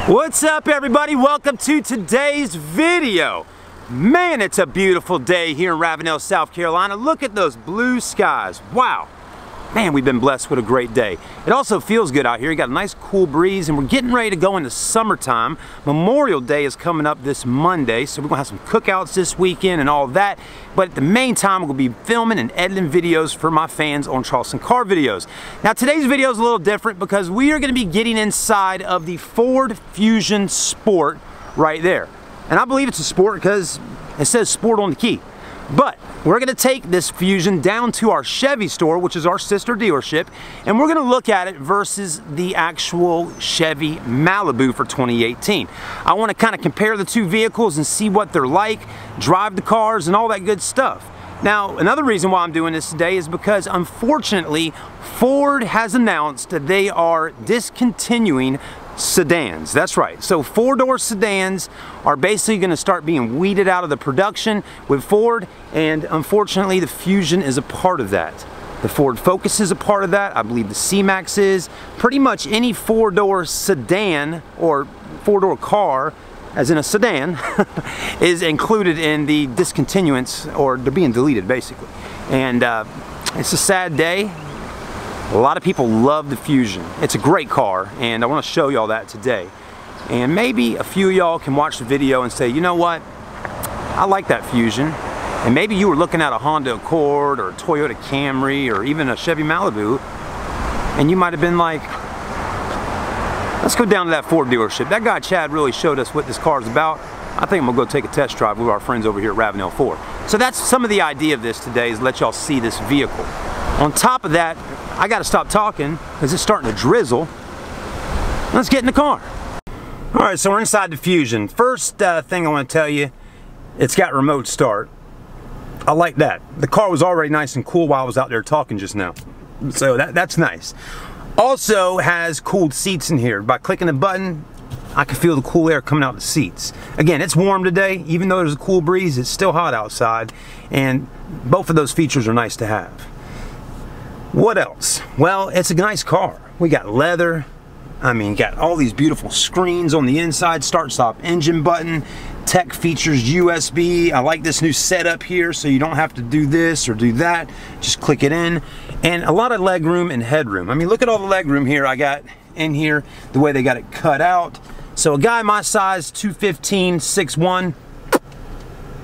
What's up, everybody? Welcome to today's video. Man, it's a beautiful day here in Ravenel, South Carolina. Look at those blue skies. Wow. Man, we've been blessed with a great day. It also feels good out here. You got a nice cool breeze and we're getting ready to go into summertime. Memorial Day is coming up this Monday, so we're gonna have some cookouts this weekend and all that. But at the main time, we're gonna be filming and editing videos for my fans on Charleston Car videos. Now today's video is a little different because we are gonna be getting inside of the Ford Fusion Sport right there. And I believe it's a Sport because it says Sport on the key. But we're going to take this Fusion down to our Chevy store, which is our sister dealership, and we're going to look at it versus the actual Chevy Malibu for 2018. I want to kind of compare the two vehicles and see what they're like, drive the cars, and all that good stuff. Now, another reason why I'm doing this today is because, unfortunately, Ford has announced that they are discontinuing sedans. That's right. So four-door sedans are basically going to start being weeded out of the production with Ford, and unfortunately the Fusion is a part of that. The Ford Focus is a part of that. I believe the C-Max is. Pretty much any four-door sedan or four-door car, as in a sedan, is included in the discontinuance, or they're being deleted basically. And it's a sad day. A lot of people love the Fusion. It's a great car, and I want to show y'all that today. And maybe a few of y'all can watch the video and say, you know what, I like that Fusion. And maybe you were looking at a Honda Accord or a Toyota Camry or even a Chevy Malibu, and you might have been like, let's go down to that Ford dealership. That guy Chad really showed us what this car is about. I think I'm gonna go take a test drive with our friends over here at Ravenel Ford. So that's some of the idea of this today, is let y'all see this vehicle. On top of that, I gotta stop talking because it's starting to drizzle. Let's get in the car. All right, so we're inside the Fusion. First thing I want to tell you, it's got remote start. I like that. The car was already nice and cool while I was out there talking just now. So that's nice. Also has cooled seats in here. By clicking the button, I can feel the cool air coming out the seats. Again, it's warm today. Even though there's a cool breeze, it's still hot outside. And both of those features are nice to have. What else? Well, it's a nice car. We got leather. I mean, got all these beautiful screens on the inside, start stop engine button, tech features, USB. I like this new setup here, so you don't have to do this or do that. Just click it in. And a lot of legroom and headroom. I mean, look at all the legroom here I got in here, the way they got it cut out. So a guy my size, 215, 6'1",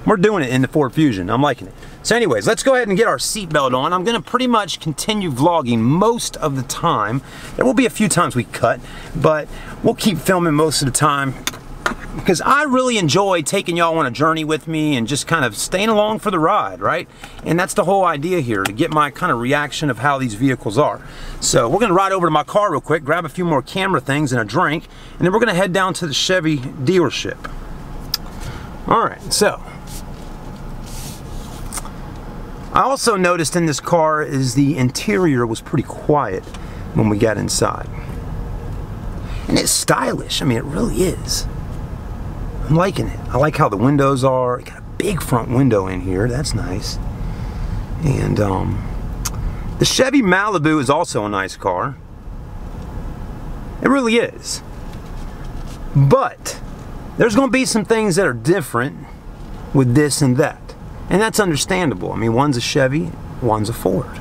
we're doing it in the Ford Fusion. I'm liking it. So anyways, let's go ahead and get our seatbelt on. I'm gonna pretty much continue vlogging most of the time. There will be a few times we cut, but we'll keep filming most of the time because I really enjoy taking y'all on a journey with me and just kind of staying along for the ride, right? And that's the whole idea here, to get my kind of reaction of how these vehicles are. So we're gonna ride over to my car real quick, grab a few more camera things and a drink, and then we're gonna head down to the Chevy dealership. All right, so I also noticed in this car is the interior was pretty quiet when we got inside. And it's stylish. I mean, it really is. I'm liking it. I like how the windows are. It got a big front window in here. That's nice. And the Chevy Malibu is also a nice car. It really is. But there's going to be some things that are different with this and that. And that's understandable. I mean, one's a Chevy, one's a Ford.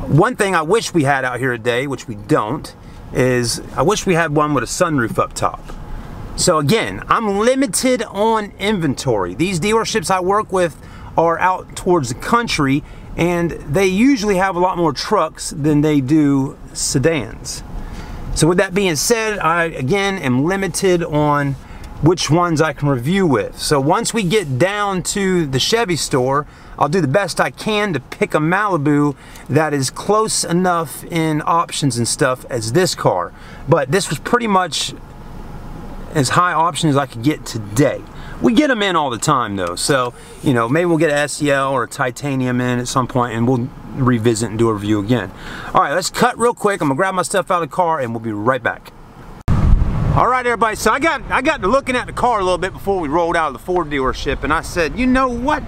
One thing I wish we had out here today, which we don't, is I wish we had one with a sunroof up top. So again, I'm limited on inventory. These dealerships I work with are out towards the country, and they usually have a lot more trucks than they do sedans. So with that being said, I again am limited on which ones I can review with. So once we get down to the Chevy store, I'll do the best I can to pick a Malibu that is close enough in options and stuff as this car. But this was pretty much as high option as I could get today. We get them in all the time though, so you know, maybe we'll get an SEL or a titanium in at some point and we'll revisit and do a review again. All right, let's cut real quick. I'm gonna grab my stuff out of the car and we'll be right back. All right, everybody, so I got to looking at the car a little bit before we rolled out of the Ford dealership, and I said, you know what?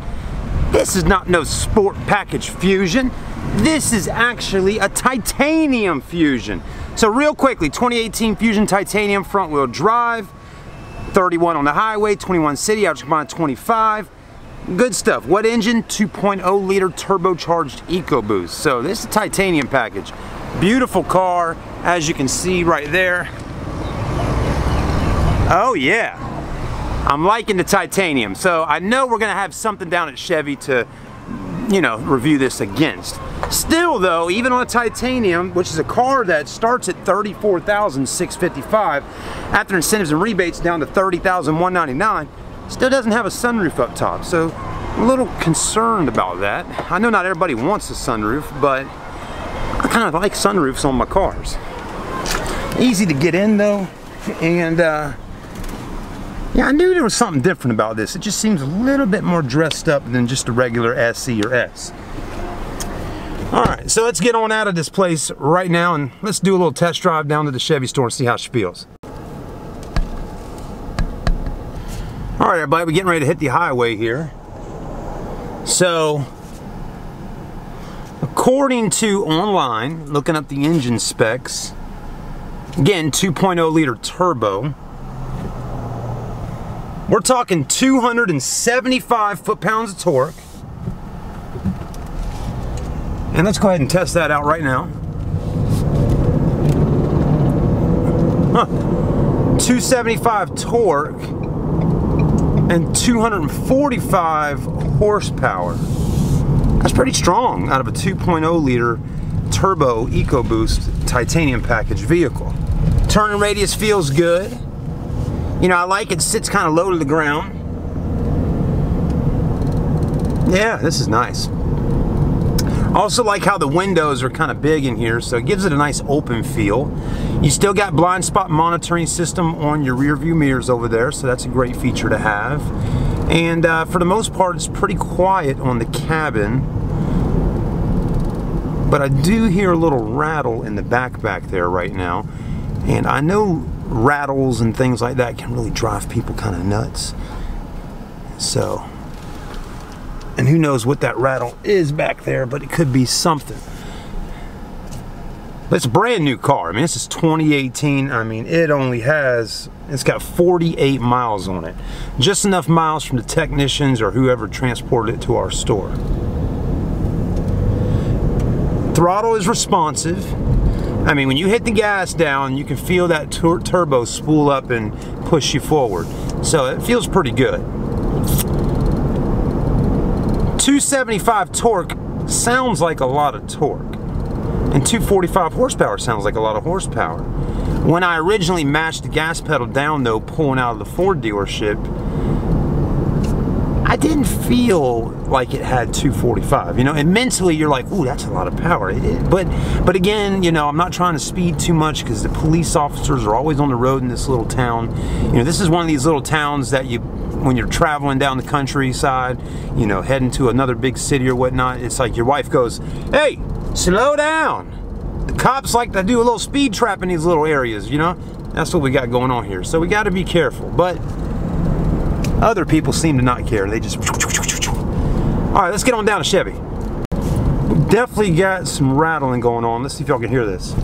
This is not no sport package Fusion. this is actually a titanium Fusion. So real quickly, 2018 Fusion titanium front wheel drive, 31 on the highway, 21 city, average combined 25. Good stuff. What engine? 2.0 liter turbocharged EcoBoost. So this is a titanium package. Beautiful car, as you can see right there. Oh yeah, I'm liking the titanium. So I know we're gonna have something down at Chevy to, you know, review this against. Still though, even on a titanium, which is a car that starts at $34,655, after incentives and rebates down to $30,199, still doesn't have a sunroof up top. So I'm a little concerned about that. I know not everybody wants a sunroof, but I kind of like sunroofs on my cars. Easy to get in though, and yeah, I knew there was something different about this. It just seems a little bit more dressed up than just a regular SE or S. Alright, so let's get on out of this place right now and let's do a little test drive down to the Chevy store and see how she feels. Alright everybody, we're getting ready to hit the highway here. So, according to online, looking up the engine specs, again 2.0 liter turbo, we're talking 275 foot-pounds of torque. And let's go ahead and test that out right now. 275 torque and 245 horsepower. That's pretty strong out of a 2.0 liter turbo EcoBoost titanium package vehicle. Turning radius feels good. You know, I like it sits kind of low to the ground. Yeah, this is nice. Also like how the windows are kind of big in here, so it gives it a nice open feel. You still got blind spot monitoring system on your rear view mirrors over there, so that's a great feature to have. And for the most part, it's pretty quiet on the cabin. But I do hear a little rattle in the back there right now. And I know rattles and things like that can really drive people kind of nuts. So, and who knows what that rattle is back there, but it could be something. But it's a brand new car. I mean, this is 2018. I mean, it's got 48 miles on it. Just enough miles from the technicians or whoever transported it to our store. Throttle is responsive. I mean, when you hit the gas down, you can feel that turbo spool up and push you forward. So it feels pretty good. 275 torque sounds like a lot of torque. And 245 horsepower sounds like a lot of horsepower. When I originally mashed the gas pedal down though, pulling out of the Ford dealership, I didn't feel like it had 245, you know, and mentally you're like, ooh, that's a lot of power. But again, you know, I'm not trying to speed too much because the police officers are always on the road in this little town. You know, this is one of these little towns that when you're traveling down the countryside, you know, heading to another big city or whatnot, it's like your wife goes, hey, slow down. The cops like to do a little speed trap in these little areas, you know? That's what we got going on here. So we got to be careful. But other people seem to not care. They just... All right, let's get on down to Chevy. We definitely got some rattling going on. Let's see if y'all can hear this.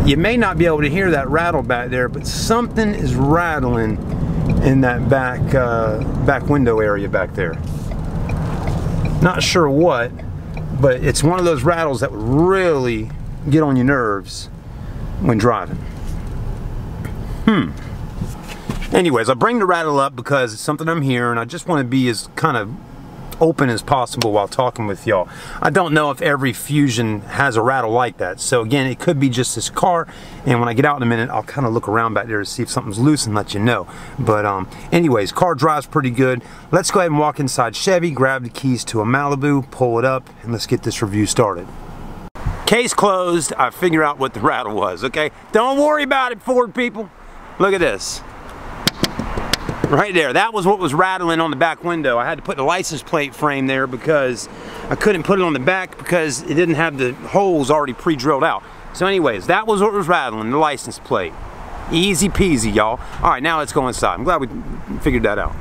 You may not be able to hear that rattle back there, but something is rattling in that back window area back there. Not sure what, but it's one of those rattles that would really get on your nerves when driving. Anyways, I bring the rattle up because it's something I'm hearing. I just want to be as kind of open as possible while talking with y'all. I don't know if every Fusion has a rattle like that. So again, it could be just this car. And when I get out in a minute, I'll kind of look around back there to see if something's loose and let you know. But anyways, car drives pretty good. Let's go ahead and walk inside Chevy, grab the keys to a Malibu, pull it up, and let's get this review started. Case closed. I figure out what the rattle was, okay? Don't worry about it, Ford people. Look at this. Right there, that was what was rattling on the back window. I had to put the license plate frame there because I couldn't put it on the back because it didn't have the holes already pre-drilled out. So anyways, that was what was rattling, the license plate. Easy peasy, y'all. All right, now let's go inside. I'm glad we figured that out.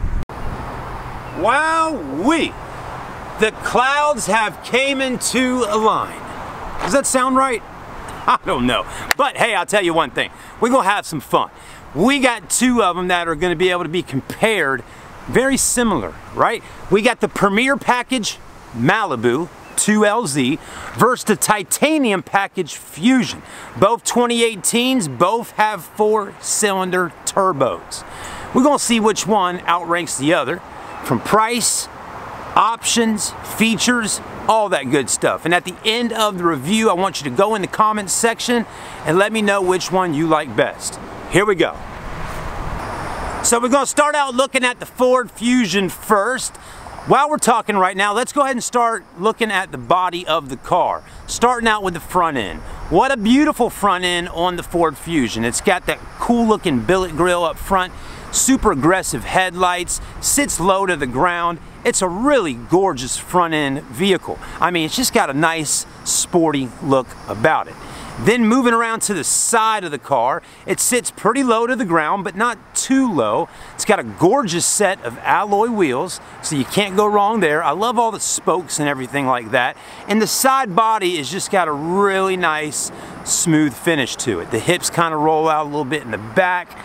Wowee! The clouds have came into a line. Does that sound right? I don't know. But hey, I'll tell you one thing. We're going to have some fun. We got two of them that are going to be able to be compared very similar, right? We got the Premier Package Malibu 2LZ versus the Titanium Package Fusion. Both 2018s, both have 4-cylinder turbos. We're going to see which one outranks the other from price, options, features, all that good stuff. And at the end of the review, I want you to go in the comments section and let me know which one you like best. Here we go. So we're going to start out looking at the Ford Fusion first. While we're talking right now, let's go ahead and start looking at the body of the car. Starting out with the front end. What a beautiful front end on the Ford Fusion. It's got that cool looking billet grille up front, super aggressive headlights, sits low to the ground. It's a really gorgeous front end vehicle. I mean, it's just got a nice sporty look about it. Then moving around to the side of the car, it sits pretty low to the ground, but not too low. It's got a gorgeous set of alloy wheels, so you can't go wrong there. I love all the spokes and everything like that. And the side body has just got a really nice, smooth finish to it. The hips kind of roll out a little bit in the back.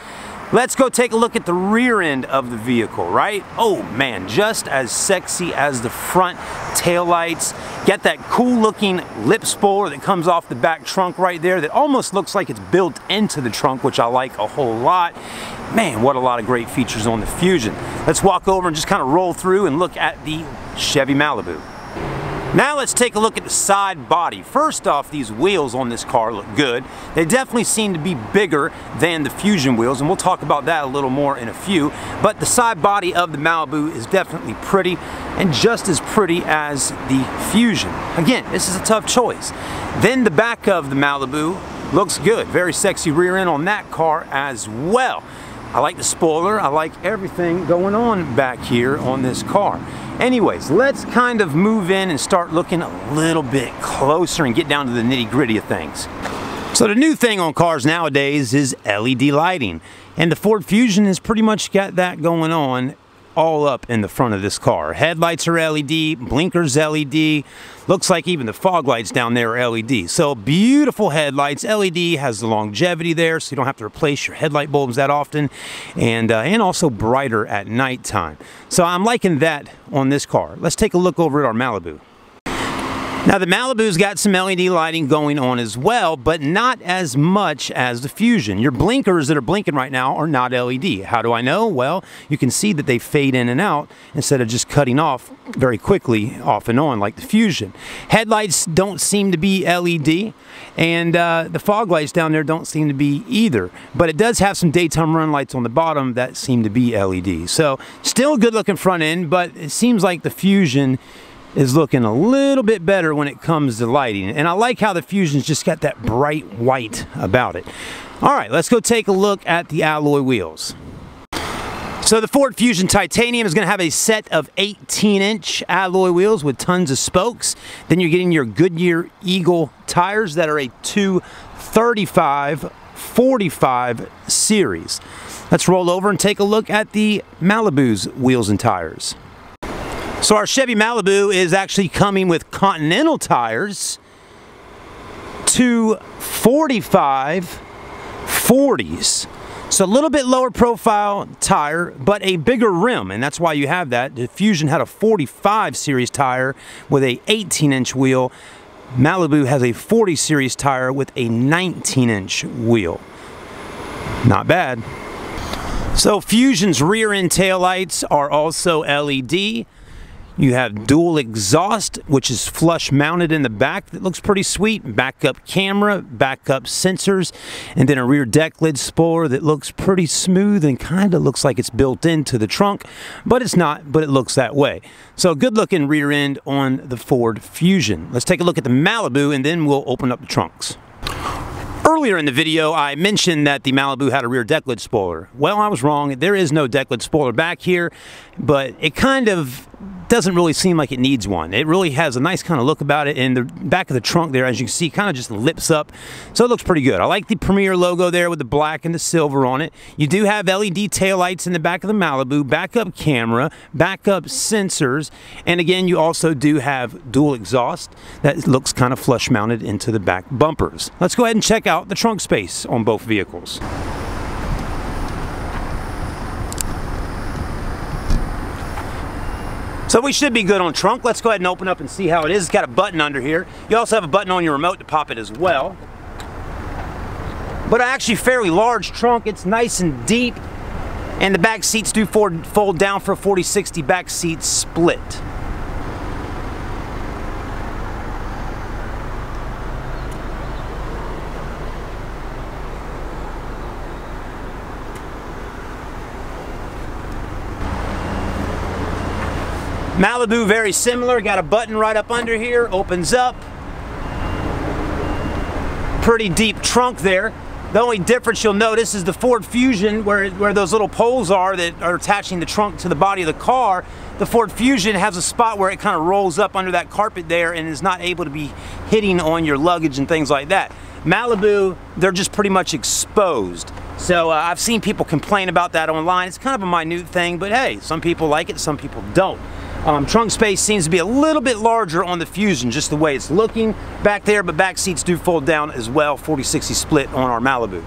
Let's go take a look at the rear end of the vehicle, right? Oh man, just as sexy as the front taillights. Get that cool looking lip spoiler that comes off the back trunk right there that almost looks like it's built into the trunk, which I like a whole lot. Man, what a lot of great features on the Fusion. Let's walk over and just kind of roll through and look at the Chevy Malibu. Now let's take a look at the side body. First off, these wheels on this car look good. They definitely seem to be bigger than the Fusion wheels, and we'll talk about that a little more in a few. But the side body of the Malibu is definitely pretty, and just as pretty as the Fusion. Again, this is a tough choice. Then the back of the Malibu looks good. Very sexy rear end on that car as well. I like the spoiler. I like everything going on back here on this car. Anyways, let's kind of move in and start looking a little bit closer and get down to the nitty-gritty of things. So the new thing on cars nowadays is LED lighting, and the Ford Fusion has pretty much got that going on all up in the front of this car. Headlights are LED, blinkers LED, looks like even the fog lights down there are LED. So beautiful headlights. LED has the longevity there, so you don't have to replace your headlight bulbs that often, and also brighter at nighttime. So I'm liking that on this car. Let's take a look over at our Malibu. Now the Malibu's got some LED lighting going on as well, but not as much as the Fusion. Your blinkers that are blinking right now are not LED. How do I know? Well, you can see that they fade in and out instead of just cutting off very quickly off and on like the Fusion. Headlights don't seem to be LED, and the fog lights down there don't seem to be either. But it does have some daytime run lights on the bottom that seem to be LED. So still a good looking front end, but it seems like the Fusion is looking a little bit better when it comes to lighting. And I like how the Fusion's just got that bright white about it. All right, let's go take a look at the alloy wheels. So the Ford Fusion Titanium is going to have a set of 18-inch alloy wheels with tons of spokes. Then you're getting your Goodyear Eagle tires that are a 235/45 series. Let's roll over and take a look at the Malibu's wheels and tires. So our Chevy Malibu is actually coming with Continental tires, 245/40s. So a little bit lower profile tire, but a bigger rim, and that's why you have that. The Fusion had a 45 series tire with a 18-inch wheel. Malibu has a 40 series tire with a 19-inch wheel. Not bad. So Fusion's rear end taillights are also LED. You have dual exhaust, which is flush mounted in the back. That looks pretty sweet. Backup camera, backup sensors, and then a rear deck lid spoiler that looks pretty smooth and kind of looks like it's built into the trunk, but it's not, but it looks that way. So good looking rear end on the Ford Fusion. Let's take a look at the Malibu and then we'll open up the trunks. Earlier Earlier in the video, I mentioned that the Malibu had a rear Decklid spoiler. Well, I was wrong. There is no Decklid spoiler back here, but it kind of doesn't really seem like it needs one. It really has a nice kind of look about it, and the back of the trunk there, as you can see, kind of just lips up, so it looks pretty good. I like the Premier logo there with the black and the silver on it. You do have LED taillights in the back of the Malibu, backup camera, backup sensors, and again, you also do have dual exhaust that looks kind of flush mounted into the back bumpers. Let's go ahead and check out the trunk space on both vehicles. So we should be good on trunk. Let's go ahead and open up and see how it is. It's got a button under here. You also have a button on your remote to pop it as well. But actually fairly large trunk. It's nice and deep. And the back seats do fold down for a 40-60 back seat split. Malibu, very similar. Got a button right up under here, opens up. Pretty deep trunk there. The only difference you'll notice is the Ford Fusion, where those little poles are that are attaching the trunk to the body of the car. The Ford Fusion has a spot where it kind of rolls up under that carpet there and is not able to be hitting on your luggage and things like that. Malibu, they're just pretty much exposed. So I've seen people complain about that online. It's kind of a minute thing, but hey, some people like it, some people don't. Trunk space seems to be a little bit larger on the Fusion, just the way it's looking back there, but back seats do fold down as well, 40-60 split on our Malibu.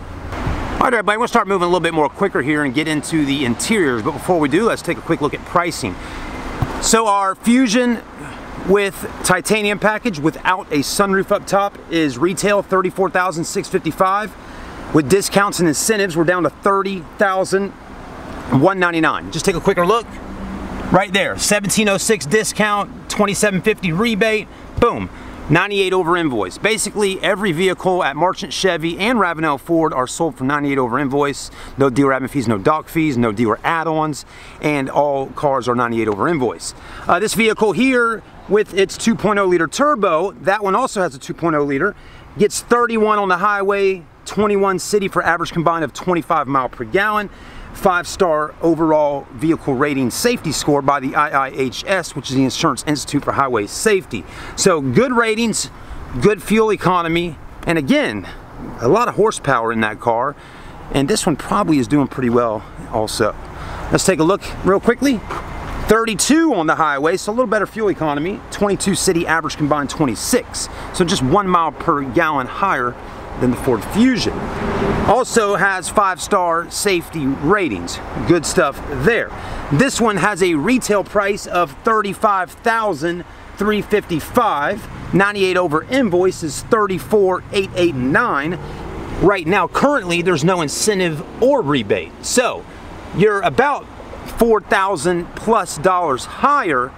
All right, everybody, we'll start moving a little bit more quicker here and get into the interiors, but before we do, let's take a quick look at pricing. So our Fusion with titanium package without a sunroof up top is retail $34,655. With discounts and incentives, we're down to $30,199. Just take a quicker look. Right there, $1,706 discount, $2,750 rebate, boom, $98 over invoice. Basically, every vehicle at Marchant Chevy and Ravenel Ford are sold for $98 over invoice. No dealer admin fees, no dock fees, no dealer add-ons, and all cars are $98 over invoice. This vehicle here, with its 2.0 liter turbo, that one also has a 2.0 liter, gets 31 on the highway, 21 city for average combined of 25 mile per gallon. 5-star overall vehicle rating safety score by the IIHS, which is the Insurance Institute for Highway Safety. So good ratings, good fuel economy, and again, a lot of horsepower in that car. And this one probably is doing pretty well also. Let's take a look real quickly. 32 on the highway, so a little better fuel economy. 22 city, average combined 26. So just 1 mile per gallon higher than the Ford Fusion. Also has 5-star safety ratings. Good stuff there. This one has a retail price of $35,355. $98 over invoice is $34,889. Right now, currently, there's no incentive or rebate. So you're about $4,000 plus higher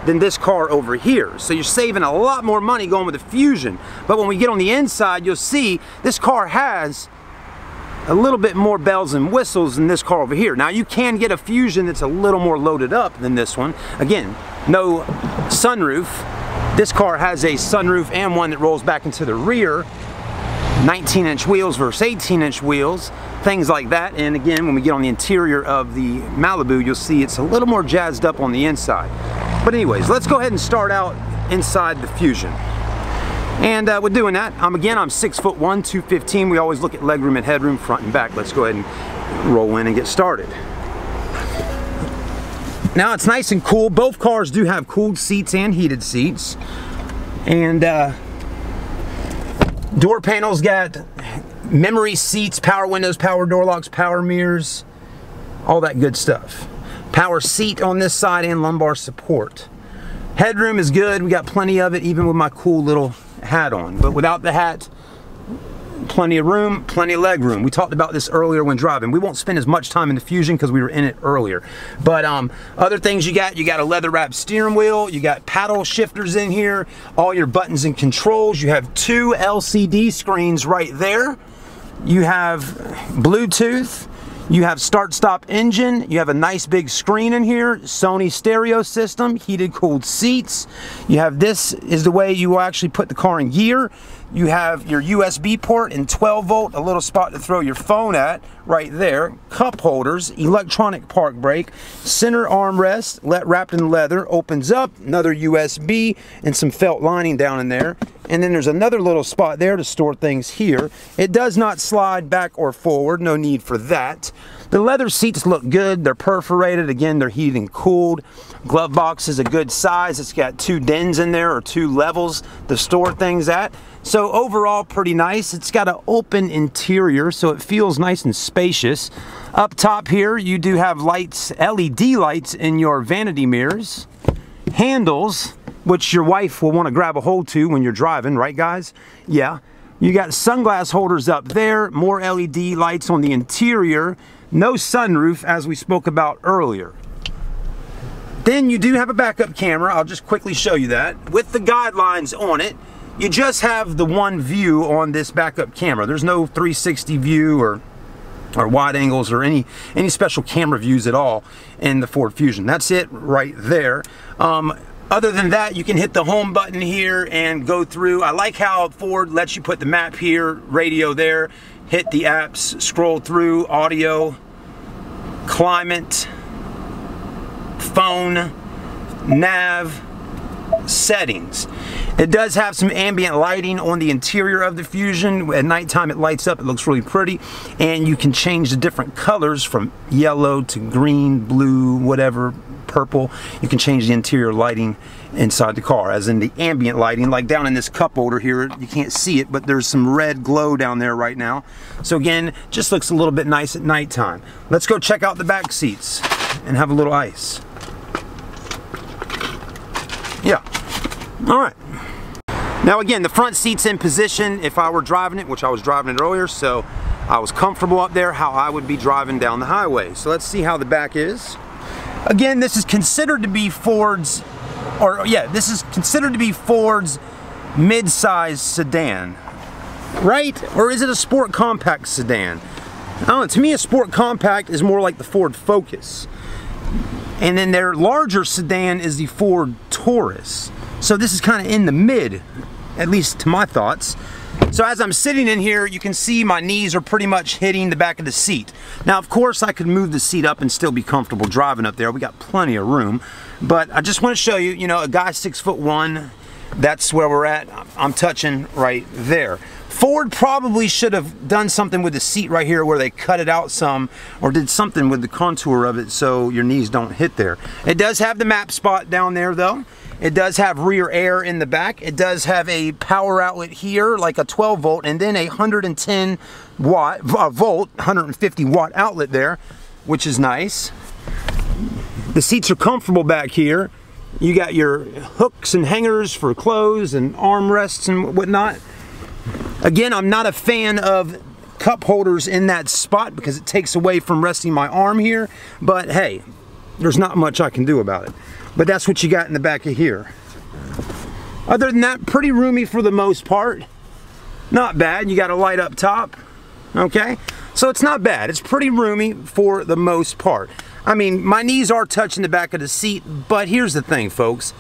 than this car over here. So you're saving a lot more money going with the Fusion. But when we get on the inside, you'll see this car has a little bit more bells and whistles than this car over here. Now you can get a Fusion that's a little more loaded up than this one. Again, no sunroof. This car has a sunroof and one that rolls back into the rear. 19-inch wheels versus 18-inch wheels, things like that. And again, when we get on the interior of the Malibu, you'll see it's a little more jazzed up on the inside. But anyways, let's go ahead and start out inside the Fusion. And with doing that, I'm 6'1", 215. We always look at legroom and headroom, front and back. Let's go ahead and roll in and get started. Now it's nice and cool. Both cars do have cooled seats and heated seats. And door panels got memory seats, power windows, power door locks, power mirrors, all that good stuff. Power seat on this side and lumbar support. Headroom is good. We got plenty of it, even with my cool little hat on. But without the hat, plenty of room, plenty of leg room. We talked about this earlier when driving. We won't spend as much time in the Fusion because we were in it earlier. But other things you got a leather wrapped steering wheel, you got paddle shifters in here, all your buttons and controls. You have 2 LCD screens right there. You have Bluetooth. You have start-stop engine. You have a nice big screen in here. Sony stereo system, heated cooled seats. You have, this is the way you will actually put the car in gear. You have your USB port and 12 volt, a little spot to throw your phone at right there. Cup holders, electronic park brake, center armrest, wrapped in leather, opens up, another USB and some felt lining down in there. And then there's another little spot there to store things here. It does not slide back or forward, no need for that. The leather seats look good. They're perforated. Again, they're heated and cooled. Glove box is a good size. It's got 2 dens in there, or 2 levels to store things at. So overall, pretty nice. It's got an open interior, so it feels nice and spacious. Up top here, you do have lights, LED lights in your vanity mirrors. Handles, which your wife will want to grab a hold to when you're driving, right guys? Yeah. You got sunglass holders up there, more LED lights on the interior. No sunroof, as we spoke about earlier. Then you do have a backup camera. I'll just quickly show you that. With the guidelines on it, you just have the one view on this backup camera. There's no 360 view or wide angles or any special camera views at all in the Ford Fusion. That's it right there. Other than that, you can hit the home button here and go through. I like how Ford lets you put the map here, radio there, hit the apps, scroll through, audio, climate, phone, nav, settings. It does have some ambient lighting on the interior of the Fusion. At nighttime it lights up, it looks really pretty, and you can change the different colors from yellow to green, blue, whatever, purple. You can change the interior lighting inside the car, as in the ambient lighting, like down in this cup holder here. You can't see it, but there's some red glow down there right now. So again, just looks a little bit nice at nighttime. Let's go check out the back seats and have a little ice. Yeah. All right. Now again, the front seat's in position if I were driving it, which I was driving it earlier, so I was comfortable up there how I would be driving down the highway. So let's see how the back is. Again, this is considered to be Ford's, this is considered to be Ford's mid-size sedan, right? Or is it a sport compact sedan? I don't know, to me a sport compact is more like the Ford Focus. And then their larger sedan is the Ford Taurus. So this is kind of in the mid, at least to my thoughts. So as I'm sitting in here, you can see my knees are pretty much hitting the back of the seat. Now, of course, I could move the seat up and still be comfortable driving up there. We got plenty of room. But I just want to show you, you know, a guy 6'1", that's where we're at. I'm touching right there. Ford probably should have done something with the seat right here where they cut it out some, or did something with the contour of it so your knees don't hit there. It does have the map spot down there though. It does have rear air in the back. It does have a power outlet here, like a 12 volt, and then a 110 volt, 150 watt outlet there, which is nice. The seats are comfortable back here. You got your hooks and hangers for clothes and armrests and whatnot. Again, I'm not a fan of cup holders in that spot because it takes away from resting my arm here, but hey, there's not much I can do about it. But that's what you got in the back of here. Other than that, pretty roomy for the most part. Not bad. You got a light up top. Okay? So it's not bad. It's pretty roomy for the most part. I mean, my knees are touching the back of the seat, but here's the thing, folks.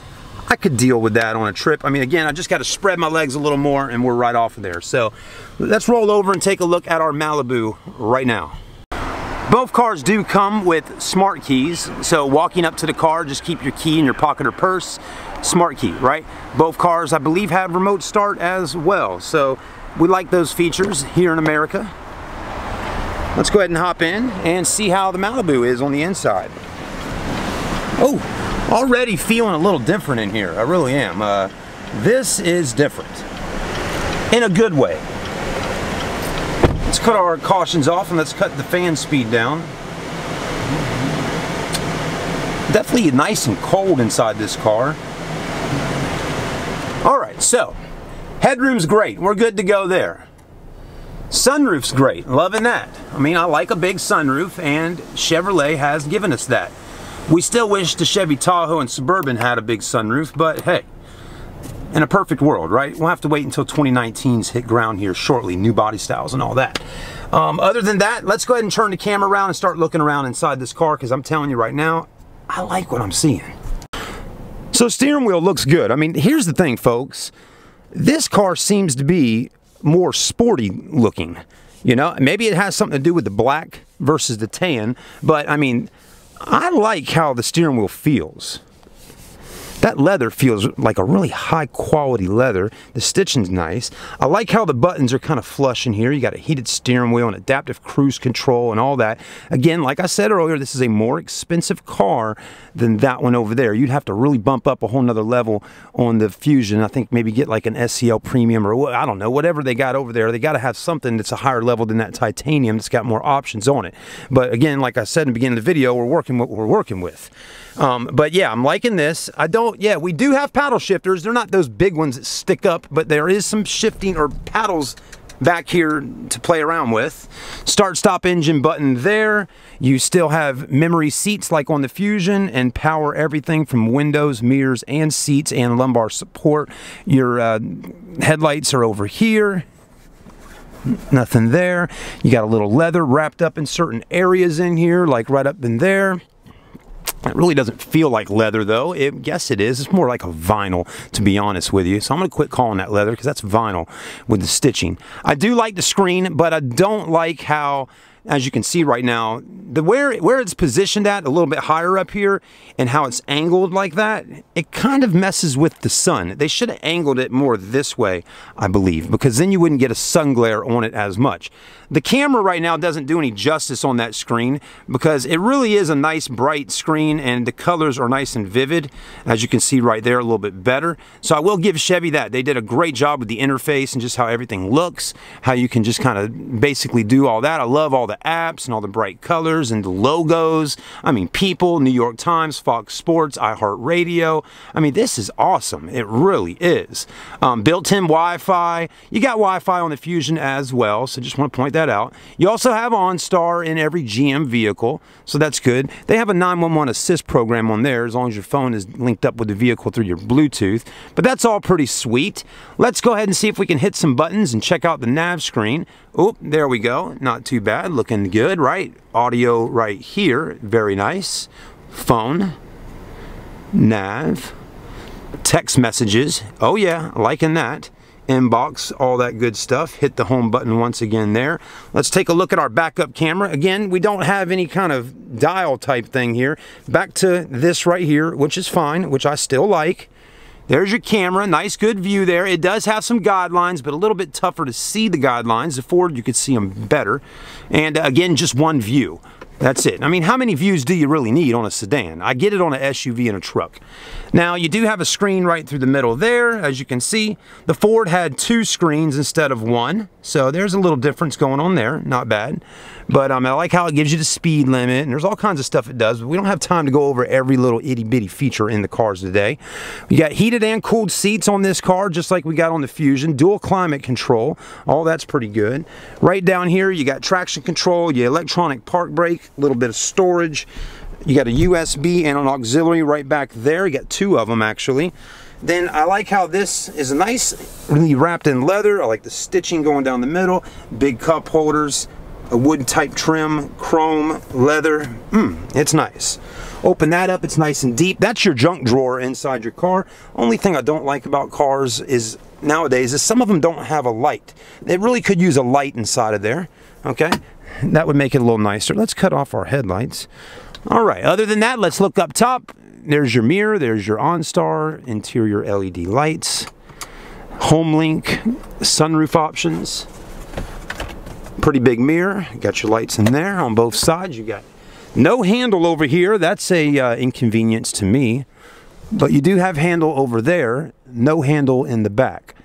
I could deal with that on a trip. I mean, again, I just got to spread my legs a little more and we're right off of there. So let's roll over and take a look at our Malibu right now. Both cars do come with smart keys, so walking up to the car, just keep your key in your pocket or purse. Smart key, right? Both cars, I believe, have remote start as well, so we like those features here in America. Let's go ahead and hop in and see how the Malibu is on the inside. Oh, already feeling a little different in here. I really am. This is different in a good way. Let's cut our cautions off and let's cut the fan speed down. Definitely nice and cold inside this car. Alright, so headroom's great. We're good to go there. Sunroof's great. Loving that. I mean, I like a big sunroof, and Chevrolet has given us that. We still wish the Chevy Tahoe and Suburban had a big sunroof, but hey, in a perfect world, right? We'll have to wait until 2019's hit ground here shortly, new body styles and all that. Other than that, let's go ahead and turn the camera around and start looking around inside this car, because I'm telling you right now, I like what I'm seeing. So steering wheel looks good. I mean, here's the thing, folks. This car seems to be more sporty looking. You know, maybe it has something to do with the black versus the tan, but I mean, I like how the steering wheel feels. That leather feels like a really high quality leather. The stitching's nice. I like how the buttons are kind of flush in here. You got a heated steering wheel and adaptive cruise control and all that. Again, like I said earlier, this is a more expensive car than that one over there. You'd have to really bump up a whole nother level on the Fusion. I think maybe get like an SCL Premium, or I don't know, whatever they got over there. They got to have something that's a higher level than that titanium that's got more options on it. But again, like I said in the beginning of the video, we're working what we're working with. But yeah, I'm liking this. Yeah, we do have paddle shifters. They're not those big ones that stick up, but there is some shifting or paddles back here to play around with. Start stop engine button there. You still have memory seats like on the Fusion, and power everything from windows, mirrors, and seats, and lumbar support. Your headlights are over here. Nothing there. You got a little leather wrapped up in certain areas in here, like right up in there. It really doesn't feel like leather, though. Yes, it is. It's more like a vinyl, to be honest with you. So I'm going to quit calling that leather, because that's vinyl with the stitching. I do like the screen, but I don't like how, as you can see right now, where it's positioned at, a little bit higher up here, and how it's angled like that, it kind of messes with the sun. They should have angled it more this way, I believe, because then you wouldn't get a sun glare on it as much. The camera right now doesn't do any justice on that screen, because it really is a nice bright screen, and the colors are nice and vivid, as you can see right there, a little bit better. So I will give Chevy that. They did a great job with the interface and just how everything looks, how you can just kind of basically do all that. I love all the apps and all the bright colors and the logos. I mean, People, New York Times, Fox Sports, iHeartRadio. I mean, this is awesome. It really is. Built-in Wi-Fi. You got Wi-Fi on the Fusion as well, so just want to point that out. You also have OnStar in every GM vehicle, so that's good. They have a 911 assist program on there, as long as your phone is linked up with the vehicle through your Bluetooth. But that's all pretty sweet. Let's go ahead and see if we can hit some buttons and check out the nav screen. Oh, there we go. Not too bad. Looking good, right? Audio right here. Very nice. Phone. Nav. Text messages. Oh yeah, liking that. Inbox, all that good stuff. Hit the home button once again there. Let's take a look at our backup camera. Again, we don't have any kind of dial type thing here. Back to this right here, which is fine, which I still like. There's your camera, nice good view there. It does have some guidelines, but a little bit tougher to see the guidelines. The Ford, you could see them better. And again, just one view. That's it. I mean, how many views do you really need on a sedan? I get it on an SUV and a truck. Now, you do have a screen right through the middle there, as you can see. The Ford had 2 screens instead of 1, so there's a little difference going on there. Not bad. But I like how it gives you the speed limit, and there's all kinds of stuff it does, but we don't have time to go over every little itty-bitty feature in the cars today. We got heated and cooled seats on this car, just like we got on the Fusion. Dual climate control. All that's pretty good. Right down here, you got traction control, your electronic park brake, a little bit of storage. You got a USB and an auxiliary right back there. You got 2 of them, actually. Then I like how this is nice, really wrapped in leather. I like the stitching going down the middle. Big cup holders, a wood type trim, chrome, leather. It's nice. Open that up, it's nice and deep. That's your junk drawer inside your car. Only thing I don't like about cars is nowadays is some of them don't have a light. They really could use a light inside of there. Okay, that would make it a little nicer. Let's cut off our headlights. All right, other than that, let's look up top. There's your mirror, there's your OnStar, interior LED lights, home link, sunroof options, pretty big mirror. Got your lights in there on both sides. You got no handle over here. That's a inconvenience to me, but you do have handle over there. No handle in the back.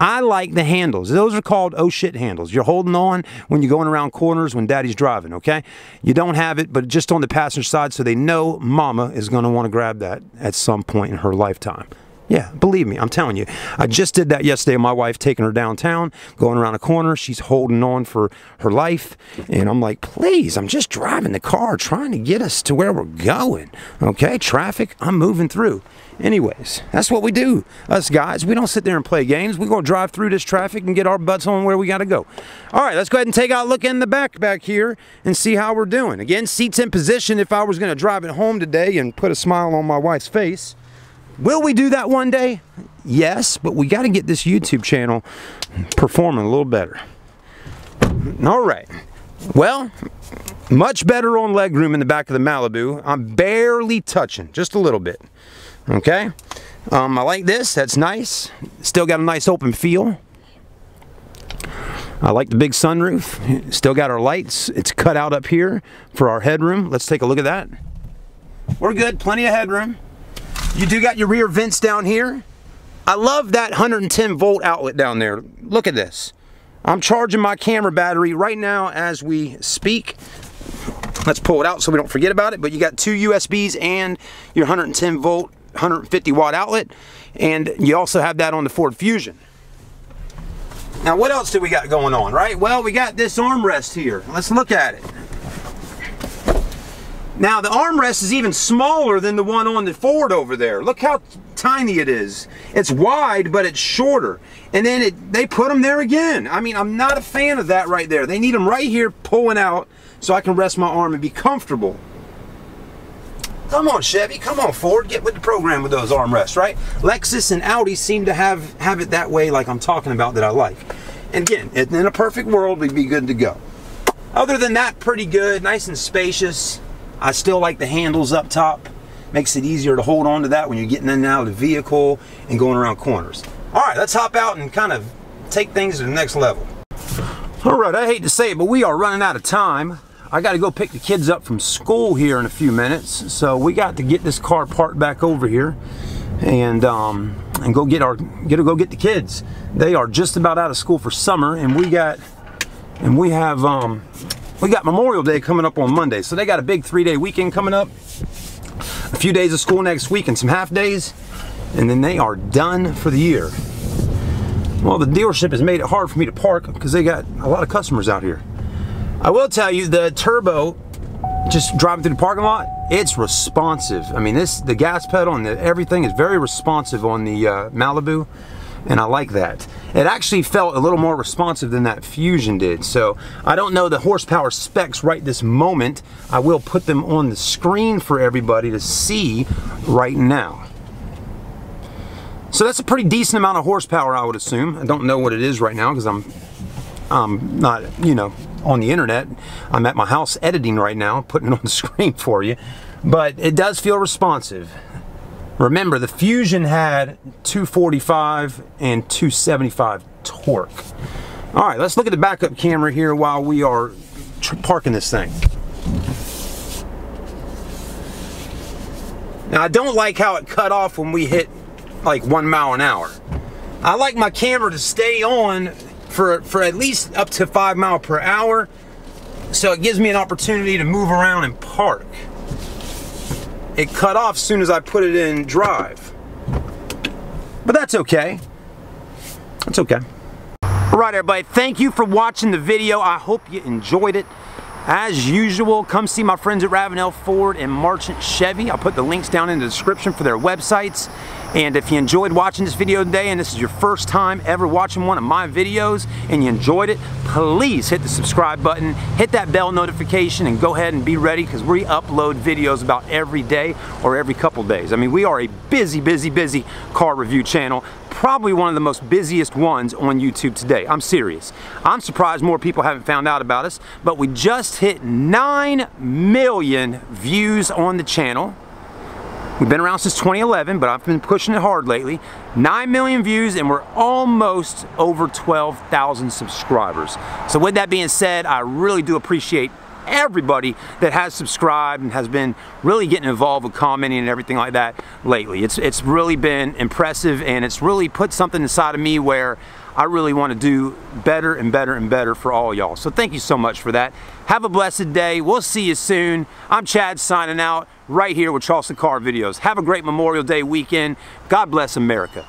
I like the handles. Those are called oh shit handles. You're holding on when you're going around corners when daddy's driving, okay? You don't have it, but just on the passenger side, so they know mama is going to want to grab that at some point in her lifetime. Yeah, believe me, I'm telling you. I just did that yesterday with my wife, taking her downtown, going around a corner. She's holding on for her life. And I'm like, please, I'm just driving the car, trying to get us to where we're going. Okay, traffic, I'm moving through. Anyways, that's what we do. Us guys, we don't sit there and play games. We're going to drive through this traffic and get our butts on where we got to go. All right, let's go ahead and take a look in the back here and see how we're doing. Again, seats in position if I was going to drive it home today and put a smile on my wife's face. Will we do that one day? Yes, but we got to get this YouTube channel performing a little better. All right. Well, much better on legroom in the back of the Malibu. I'm barely touching, just a little bit. Okay. I like this. That's nice. Still got a nice open feel. I like the big sunroof. Still got our lights. It's cut out up here for our headroom. Let's take a look at that. We're good. Plenty of headroom. You do got your rear vents down here. I love that 110 volt outlet down there. Look at this. I'm charging my camera battery right now as we speak. Let's pull it out so we don't forget about it. But you got two USBs and your 110 volt, 150 watt outlet. And you also have that on the Ford Fusion. Now what else do we got going on, right? Well, we got this armrest here. Let's look at it. Now the armrest is even smaller than the one on the Ford over there. Look how tiny it is. It's wide, but it's shorter. And then they put them there again. I mean, I'm not a fan of that right there. They need them right here pulling out so I can rest my arm and be comfortable. Come on, Chevy. Come on, Ford. Get with the program with those armrests, right? Lexus and Audi seem to have it that way like I'm talking about that I like. And again, in a perfect world, we'd be good to go. Other than that, pretty good. Nice and spacious. I still like the handles up top. Makes it easier to hold on to that when you're getting in and out of the vehicle and going around corners. All right, let's hop out and kind of take things to the next level. All right, I hate to say it, but we are running out of time. I got to go pick the kids up from school here in a few minutes. So we got to get this car parked back over here and go get the kids. They are just about out of school for summer, and we have Memorial Day coming up on Monday. So they got a big 3-day weekend coming up. A few days of school next week and some half days. And then they are done for the year. Well, the dealership has made it hard for me to park because they got a lot of customers out here. I will tell you, the turbo, just driving through the parking lot, it's responsive. I mean, the gas pedal and everything is very responsive on the Malibu. And I like that. It actually felt a little more responsive than that Fusion did. So I don't know the horsepower specs right this moment. I will put them on the screen for everybody to see right now. So that's a pretty decent amount of horsepower, I would assume. I don't know what it is right now because I'm not, you know, on the internet. I'm at my house editing right now, putting it on the screen for you. But it does feel responsive. Remember, the Fusion had 245 and 275 torque. All right, let's look at the backup camera here while we are parking this thing. Now, I don't like how it cut off when we hit like 1 mile an hour. I like my camera to stay on for at least up to 5 miles per hour, so it gives me an opportunity to move around and park. It cut off as soon as I put it in drive. But that's okay. That's okay. All right, everybody, thank you for watching the video. I hope you enjoyed it. As usual, come see my friends at Ravenel Ford and Marchant Chevy. I'll put the links down in the description for their websites. And if you enjoyed watching this video today and this is your first time ever watching one of my videos and you enjoyed it, please hit the subscribe button, hit that bell notification, and go ahead and be ready because we upload videos about every day or every couple days. I mean, we are a busy, busy, busy car review channel. Probably one of the most busiest ones on YouTube today. I'm serious. I'm surprised more people haven't found out about us, but we just hit 9 million views on the channel. We've been around since 2011, but I've been pushing it hard lately. 9 million views, and we're almost over 12,000 subscribers. So with that being said, I really do appreciate everybody that has subscribed and has been really getting involved with commenting and everything like that lately. It's really been impressive, and it's really put something inside of me where I really want to do better and better and better for all y'all. So thank you so much for that. Have a blessed day. We'll see you soon. I'm Chad signing out right here with Charleston Car Videos. Have a great Memorial Day weekend. God bless America.